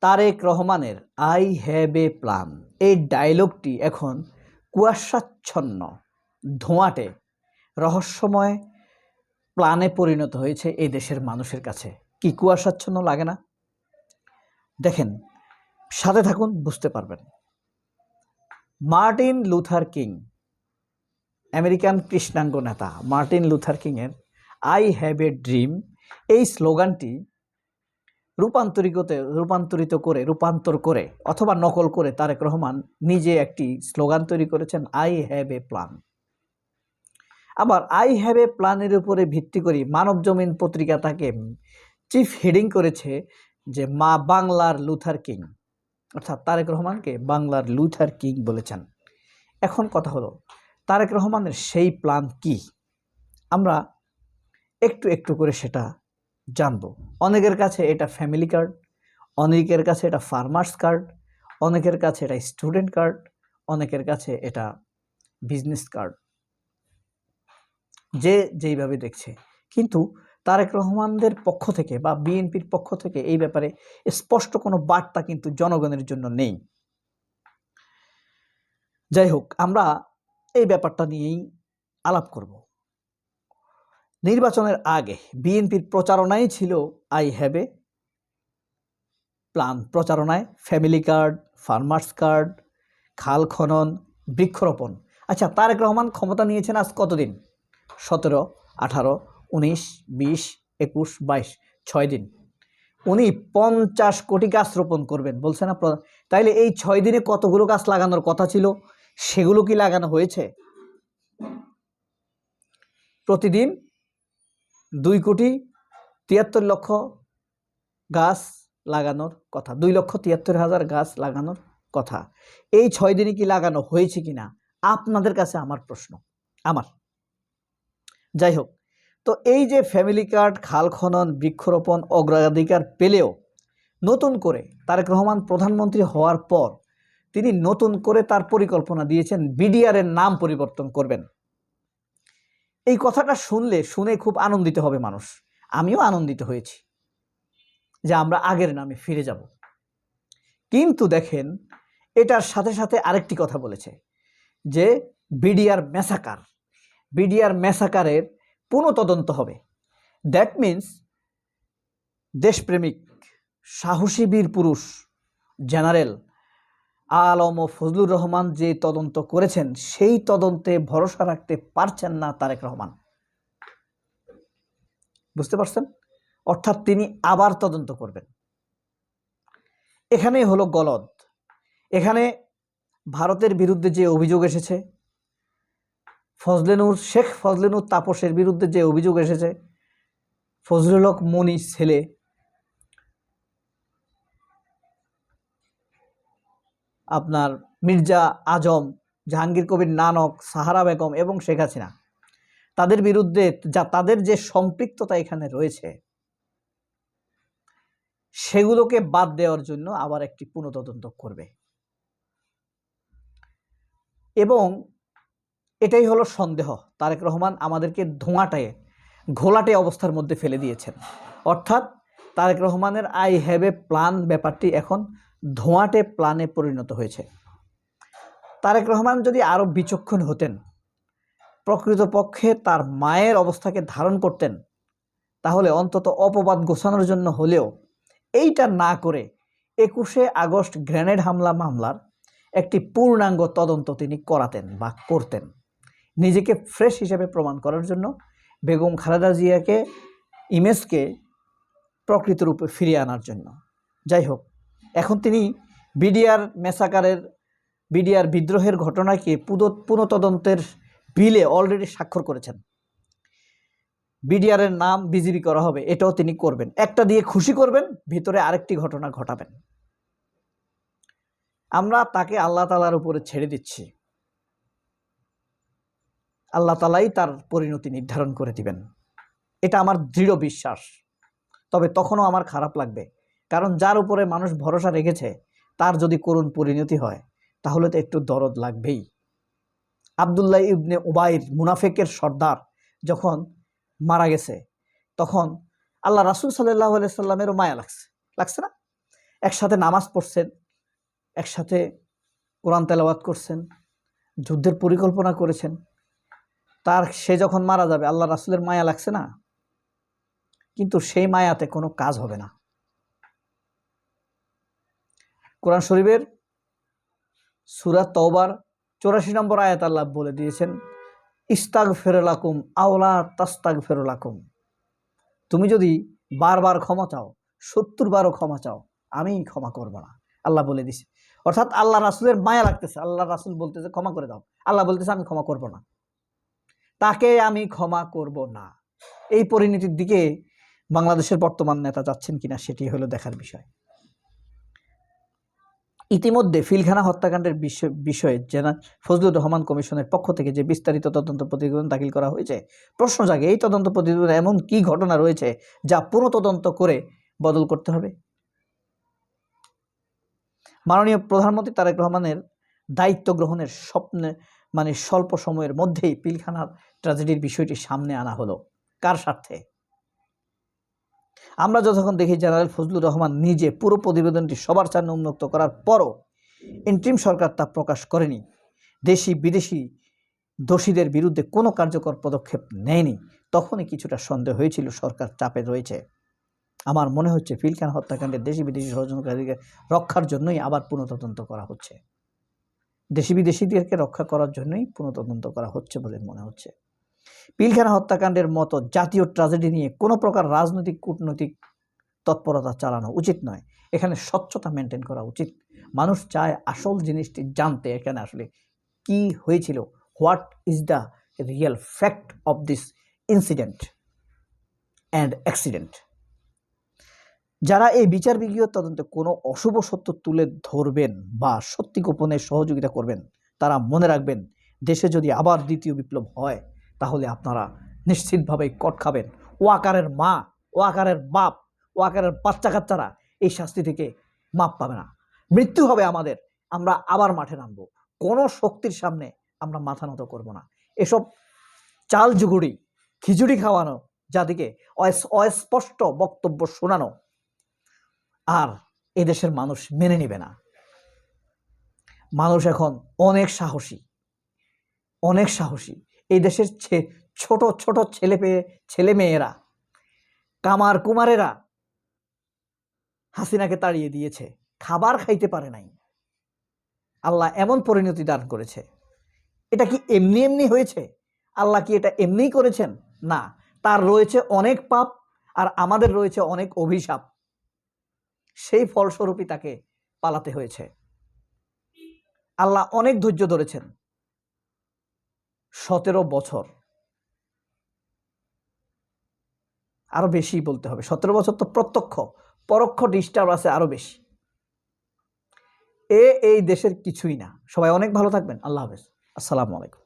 তারেক রহমানের I have A plan এই ডায়লগটি এখন কুয়াশাচ্ছন্ন ধোঁয়াটে রহস্যময় প্ল্যানে পরিণত হয়েছে এই দেশের মানুষের কাছে। কি কুয়াশাচ্ছন্ন লাগে না? দেখেন, সাথে থাকুন, বুঝতে পারবেন। মার্টিন লুথার কিং, আমেরিকান কৃষ্ণাঙ্গ নেতা মার্টিন লুথার কিংয়ের আই হ্যাভ এ ড্রিম এই স্লোগানটি রূপান্তর করে অথবা নকল করে তারেক রহমান নিজে একটি স্লোগান তৈরি করেছেন, আই হ্যাভ এ প্ল্যান। আবার আই হ্যাভ এ প্ল্যানের উপরে ভিত্তি করে মানব জমিন পত্রিকা তাকে চিফ হেডিং করেছে যে মা বাংলার লুথার কিং, অর্থাৎ তারেক রহমানকে বাংলার লুথার কিং বলেছেন। এখন কথা হলো, তারেক রহমানের সেই প্ল্যান কি? আমরা একটু একটু করে সেটা জানবো। অনেকের কাছে এটা ফ্যামিলি কার্ড, অনেকের কাছে এটা ফার্মার্স কার্ড, অনেকের কাছে এটা স্টুডেন্ট কার্ড, অনেকের কাছে এটা বিজনেস কার্ড, যে যেইভাবে দেখছে। কিন্তু তারেক রহমানদের পক্ষ থেকে বা বিএনপির পক্ষ থেকে এই ব্যাপারে স্পষ্ট কোনো বার্তা কিন্তু জনগণের জন্য নেই। যাই হোক, আমরা এই ব্যাপারটা নিয়েই আলাপ করব। নির্বাচনের আগে বিএনপির প্রচারণাই ছিল আই হ্যাভ এ প্ল্যান। প্রচারণায় ফ্যামিলি কার্ড, ফার্মার্স কার্ড, খাল খনন, বৃক্ষরোপণ। আচ্ছা, তারেক রহমান ক্ষমতা নিয়েছেন আজ কতদিন? 17, 18, 19, 20, 21, 22, 6 দিন। উনি 50 কোটি গাছ রোপণ করবেন বলছে না? তাইলে এই 6 দিনে কতগুলো গাছ লাগানোর কথা ছিল, সেগুলো কি লাগানো হয়েছে? প্রতিদিন 2,73,00,000 গাছ লাগানোর কথা, 2,73,000 গাছ লাগানোর কথা। এই 6 দিনে কি লাগানো হয়েছে কিনা আপনাদের কাছে আমার প্রশ্ন। যাই হোক, তো এই যে ফ্যামিলি কার্ড, খাল খনন, বৃক্ষরোপণ অগ্রাধিকার পেলেও নতুন করে তারেক রহমান প্রধানমন্ত্রী হওয়ার পর তিনি নতুন করে তার পরিকল্পনা দিয়েছেন, বিডিআর-এর নাম পরিবর্তন করবেন। এই কথাটা শুনে খুব আনন্দিত হবে মানুষ। আমিও আনন্দিত হয়েছি যে আমরা আগের নামে ফিরে যাব। কিন্তু দেখেন, এটার সাথে সাথে আরেকটি কথা বলেছে যে বিডিআর ম্যাসাকারের পুনঃতদন্ত হবে। দ্যাট মিন্স দেশপ্রেমিক সাহসী বীর পুরুষ জেনারেল আলম ও ফজলুর রহমান যে তদন্ত করেছেন সেই তদন্তে ভরসা রাখতে পারছেন না তারেক রহমান। বুঝতে পারছেন? অর্থাৎ তিনি আবার তদন্ত করবেন। এখানেই হলো গলদ। এখানে ভারতের বিরুদ্ধে যে অভিযোগ এসেছে, শেখ ফজলেনুর তাপসের বিরুদ্ধে যে অভিযোগ এসেছে, ফজলুল হক মনি ছেলে আপনার মির্জা আজম, জাহাঙ্গীর কবির নানক, সাহারা বেগম এবং শেখ হাসিনা, তাদের বিরুদ্ধে তাদের যে সম্পৃক্ততা এখানে রয়েছে সেগুলোকে বাদ দেওয়ার জন্য আবার একটি পুনঃতদন্ত করবে। এবং এটাই হলো সন্দেহ। তারেক রহমান আমাদেরকে ঘোলাটে অবস্থার মধ্যে ফেলে দিয়েছেন। অর্থাৎ তারেক রহমানের আই হ্যাভ এ প্ল্যান ব্যাপারটি এখন ধোঁয়াটে প্ল্যানে পরিণত হয়েছে। তারেক রহমান যদি আরও বিচক্ষণ হতেন, প্রকৃতপক্ষে তার মায়ের অবস্থাকে ধারণ করতেন, তাহলে অন্তত অপবাদ গোছানোর জন্য হলেও এইটা না করে 21শে আগস্ট গ্রেনেড হামলা মামলার একটি পূর্ণাঙ্গ তদন্ত তিনি করাতেন বা করতেন, নিজেকে ফ্রেশ হিসেবে প্রমাণ করার জন্য, বেগম খালেদা জিয়াকে ইমেজকে প্রকৃত রূপে ফিরিয়ে আনার জন্য। যাই হোক, এখন তিনি বিডিআর বিদ্রোহের ঘটনাকে পুনঃতদন্তের বিলে অলরেডি স্বাক্ষর করেছেন। বিডিআর-এর নাম বিজিবি করা হবে, এটাও তিনি করবেন। একটা দিয়ে খুশি করবেন, ভিতরে আরেকটি ঘটনা ঘটাবেন। আমরা তাকে আল্লাহ তাআলার উপরে ছেড়ে দিচ্ছি। আল্লাহ তাআলাই তার পরিণতি নির্ধারণ করে দিবেন, এটা আমার দৃঢ় বিশ্বাস। তবে তখনও আমার খারাপ লাগবে, কারণ যার উপরে মানুষ ভরসা রেখেছে তার যদি করুণ পরিণতি হয় তাহলে তো একটু দরদ লাগবেই। আব্দুল্লাহ ইবনে উবাইর, মুনাফিকের সর্দার, যখন মারা গেছে তখন আল্লাহ রাসূল সাল্লাল্লাহু আলাইহি সাল্লামেরও মায়া লাগছে না? একসাথে নামাজ পড়ছেন, একসাথে কোরআন তেলাওয়াত করছেন, যুদ্ধের পরিকল্পনা করেছেন। সে যখন মারা যাবে আল্লাহ রাসূলের মায়া লাগছে না? কিন্তু সেই মায়াতে কোনো কাজ হবে না। কোরআন শরীফের সূরা তওবার 84 নম্বর আয়াত আল্লাহ বলে দিয়েছেন, ইস্তাগফির লাকুম আও লা তাস্তাগফির লাকুম। তুমি যদি বারবার ক্ষমা চাও, 70 বারও ক্ষমা চাও, আমি ক্ষমা করব না, আল্লাহ বলে দিছে। অর্থাৎ আল্লাহ রাসূলের মায়া লাগতেছে, আল্লাহ রাসূল বলতেছে ক্ষমা করে দাও, আল্লাহ বলতেছে আমি ক্ষমা করব না, তাকে আমি ক্ষমা করব না। এই পরিণতির দিকে বাংলাদেশের বর্তমান নেতা যাচ্ছেন কিনা সেটি হলো দেখার বিষয়। ইতিমধ্যে পিলখানা হত্যাকাণ্ডের বিষয়ে জেনারেল ফজলুর রহমান কমিশনের পক্ষ থেকে যে বিস্তারিত তদন্ত প্রতিবেদন দাখিল করা হয়েছে, প্রশ্ন জাগে এই তদন্ত প্রতিবেদনে এমন কি ঘটনা রয়েছে যা পুনঃতদন্ত করে বদল করতে হবে? মাননীয় প্রধানমন্ত্রী তারেক রহমানের দায়িত্ব গ্রহণের স্বল্প সময়ের মধ্যেই পিলখানার ট্র্যাজেডির বিষয়টি সামনে আনা হলো। কার স্বার্থে? আমরা যতক্ষণ দেখি জেনারেল ফজলুর রহমান নিজে পুরো প্রতিবেদনটি সবার সামনে উন্মুক্ত করার পরও ইন্টারিম সরকার তা প্রকাশ করেনি, দেশি বিদেশি দোষীদের বিরুদ্ধে কোনো কার্যকর পদক্ষেপ নেয়নি, তখনই কিছুটা সন্দেহ হয়েছিল সরকার চাপে রয়েছে। আমার মনে হচ্ছে পিলখানা হত্যাকাণ্ডের দেশি বিদেশি ষড়যন্ত্রকারীকে রক্ষার জন্যই আবার পুনঃতদন্ত করা হচ্ছে, দেশি বিদেশিদেরকে রক্ষা করার জন্যই পুনঃতদন্ত করা হচ্ছে বলে মনে হচ্ছে। পিলখানা হত্যাকাণ্ডের মতো জাতীয় ট্র্যাজেডি নিয়ে কোনো প্রকার রাজনৈতিক কূটনৈতিক তৎপরতা চালানো উচিত নয়। এখানে স্বচ্ছতা মেনটেন করা উচিত। মানুষ চায় আসল জিনিসটি জানতে, এখানে আসলে কি হয়েছিল, what is the real fact of this incident and accident. যারা এই বিচার বিজ্ঞ তদন্তে কোনো অশুভ সত্য তুলে ধরবেন বা সত্যি গোপনের সহযোগিতা করবেন, তারা মনে রাখবেন, দেশে যদি আবার দ্বিতীয় বিপ্লব হয় তাহলে আপনারা নিশ্চিতভাবেই কট খাবেন। ওয়াকারের মা, ওয়াকারের বাপ, ওয়াকারের বাচ্চা কাচ্চারা এই শাস্তি থেকে মাপ পাবে না। মৃত্যু হবে আমাদের, আমরা আবার মাঠে নামবো। কোনো শক্তির সামনে আমরা মাথা নত করব না। এসব চাল জুগুড়ি, খিচুড়ি খাওয়ানো, যাদিকে অস্পষ্ট বক্তব্য শোনানো আর এদেশের মানুষ মেনে নেবে না। মানুষ এখন অনেক সাহসী, অনেক সাহসী। এই দেশের ছোট ছোট ছেলে মেয়েরা, কামার কুমারেরা হাসিনাকে তাড়িয়ে দিয়েছে, খাবার খাইতে পারে নাই। আল্লাহ এমন পরিণতি দান করেছে। এটা কি এমনি এমনি হয়েছে? আল্লাহ কি এটা এমনিই করেছেন? না, তার রয়েছে অনেক পাপ আর আমাদের রয়েছে অনেক অভিশাপ। সেই ফলস্বরূপই তাকে পালাতে হয়েছে। আল্লাহ অনেক ধৈর্য ধরেছেন, 17 বছর, আরো বেশি বলতে হবে। 17 বছর তো প্রত্যক্ষ, পরোক্ষ ডিস্টার্ব আছে আরো বেশি। এই দেশের কিছুই না। সবাই অনেক ভালো থাকবেন। আল্লাহ হাফেজ। আসসালামু আলাইকুম।